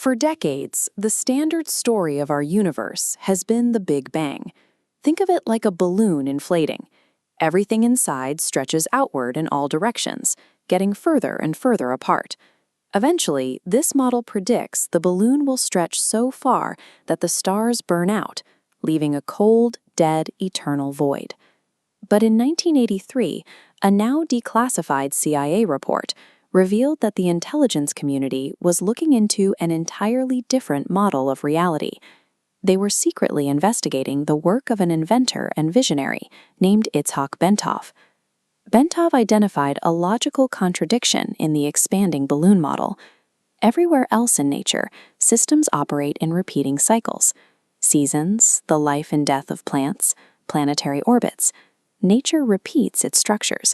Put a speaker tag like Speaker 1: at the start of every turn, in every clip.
Speaker 1: For decades, the standard story of our universe has been the Big Bang. Think of it like a balloon inflating. Everything inside stretches outward in all directions, getting further and further apart. Eventually, this model predicts the balloon will stretch so far that the stars burn out, leaving a cold, dead, eternal void. But in 1983, a now declassified CIA report revealed that the intelligence community was looking into an entirely different model of reality. They were secretly investigating the work of an inventor and visionary named Bentov. Bentov identified a logical contradiction in the expanding balloon model. Everywhere else in nature, systems operate in repeating cycles. Seasons, the life and death of plants, planetary orbits. Nature repeats its structures.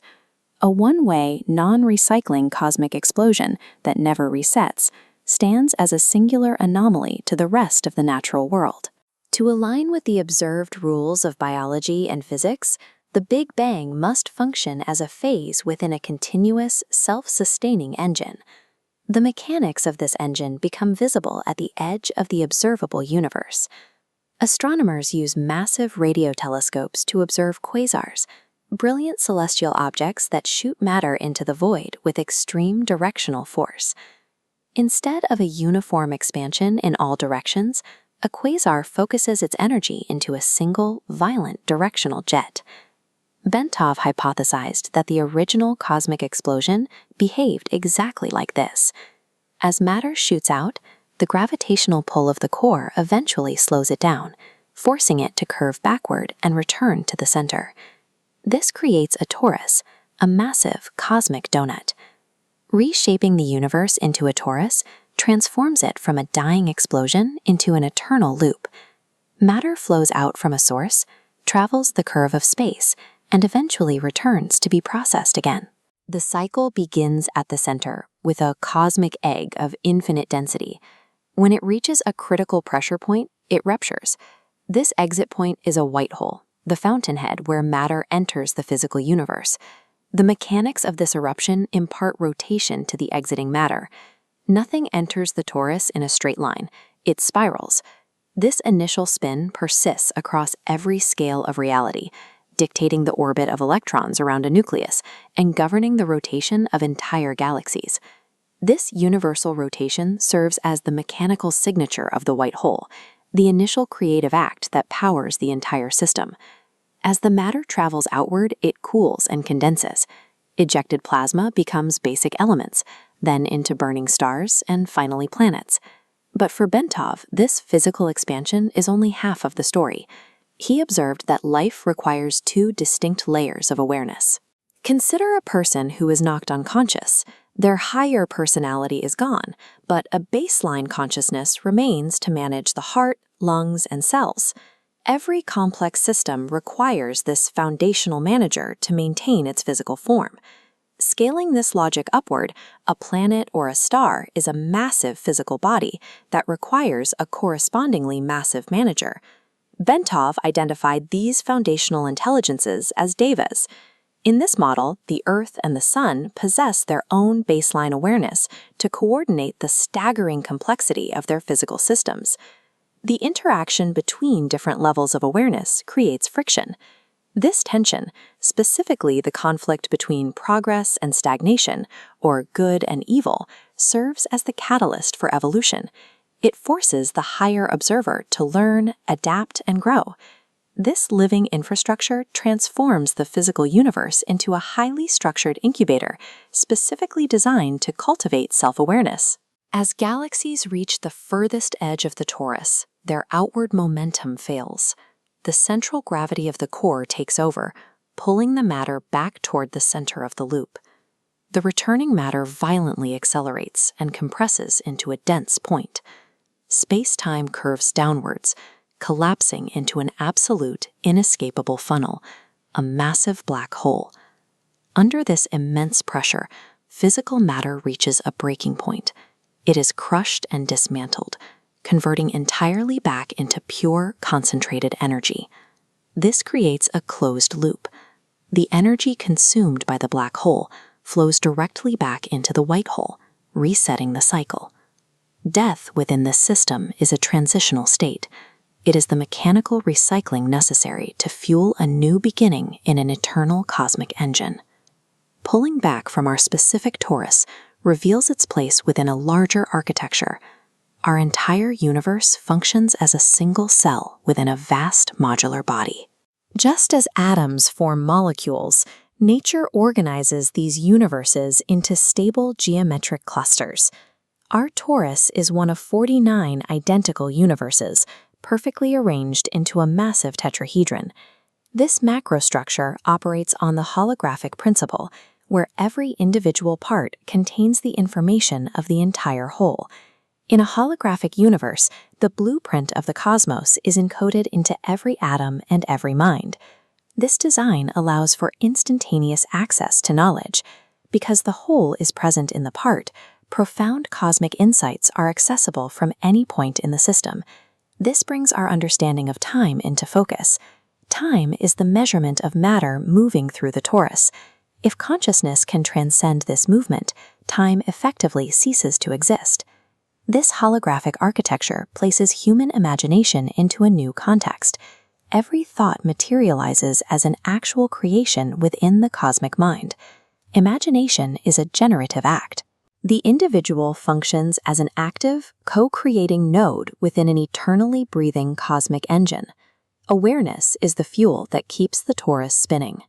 Speaker 1: A one-way, non-recycling cosmic explosion that never resets stands as a singular anomaly to the rest of the natural world. To align with the observed rules of biology and physics, the Big Bang must function as a phase within a continuous, self-sustaining engine. The mechanics of this engine become visible at the edge of the observable universe. Astronomers use massive radio telescopes to observe quasars, brilliant celestial objects that shoot matter into the void with extreme directional force. Instead of a uniform expansion in all directions, a quasar focuses its energy into a single, violent directional jet. Bentov hypothesized that the original cosmic explosion behaved exactly like this. As matter shoots out, the gravitational pull of the core eventually slows it down, forcing it to curve backward and return to the center. This creates a torus, a massive cosmic donut. Reshaping the universe into a torus transforms it from a dying explosion into an eternal loop. Matter flows out from a source, travels the curve of space, and eventually returns to be processed again. The cycle begins at the center with a cosmic egg of infinite density. When it reaches a critical pressure point, it ruptures. This exit point is a white hole, the fountainhead where matter enters the physical universe. The mechanics of this eruption impart rotation to the exiting matter. Nothing enters the torus in a straight line. It spirals. This initial spin persists across every scale of reality, dictating the orbit of electrons around a nucleus and governing the rotation of entire galaxies. This universal rotation serves as the mechanical signature of the white hole, the initial creative act that powers the entire system. As the matter travels outward, it cools and condenses. Ejected plasma becomes basic elements, then into burning stars, and finally planets. But for Bentov, this physical expansion is only half of the story. He observed that life requires two distinct layers of awareness. Consider a person who is knocked unconscious. Their higher personality is gone, but a baseline consciousness remains to manage the heart, lungs, and cells. Every complex system requires this foundational manager to maintain its physical form. Scaling this logic upward, a planet or a star is a massive physical body that requires a correspondingly massive manager. Bentov identified these foundational intelligences as devas. In this model, the Earth and the Sun possess their own baseline awareness to coordinate the staggering complexity of their physical systems. The interaction between different levels of awareness creates friction. This tension, specifically the conflict between progress and stagnation, or good and evil, serves as the catalyst for evolution. It forces the higher observer to learn, adapt, and grow. This living infrastructure transforms the physical universe into a highly structured incubator, specifically designed to cultivate self-awareness. As galaxies reach the furthest edge of the torus, their outward momentum fails. The central gravity of the core takes over, pulling the matter back toward the center of the loop. The returning matter violently accelerates and compresses into a dense point. Space-time curves downwards, collapsing into an absolute, inescapable funnel, a massive black hole. Under this immense pressure, physical matter reaches a breaking point. It is crushed and dismantled, converting entirely back into pure, concentrated energy. This creates a closed loop. The energy consumed by the black hole flows directly back into the white hole, resetting the cycle. Death within this system is a transitional state. It is the mechanical recycling necessary to fuel a new beginning in an eternal cosmic engine. Pulling back from our specific torus reveals its place within a larger architecture. Our entire universe functions as a single cell within a vast modular body. Just as atoms form molecules, nature organizes these universes into stable geometric clusters. Our torus is one of 49 identical universes, perfectly arranged into a massive tetrahedron. This macrostructure operates on the holographic principle, where every individual part contains the information of the entire whole. In a holographic universe, the blueprint of the cosmos is encoded into every atom and every mind. This design allows for instantaneous access to knowledge. Because the whole is present in the part, profound cosmic insights are accessible from any point in the system. This brings our understanding of time into focus. Time is the measurement of matter moving through the torus. If consciousness can transcend this movement, time effectively ceases to exist. This holographic architecture places human imagination into a new context. Every thought materializes as an actual creation within the cosmic mind. Imagination is a generative act. The individual functions as an active, co-creating node within an eternally breathing cosmic engine. Awareness is the fuel that keeps the torus spinning.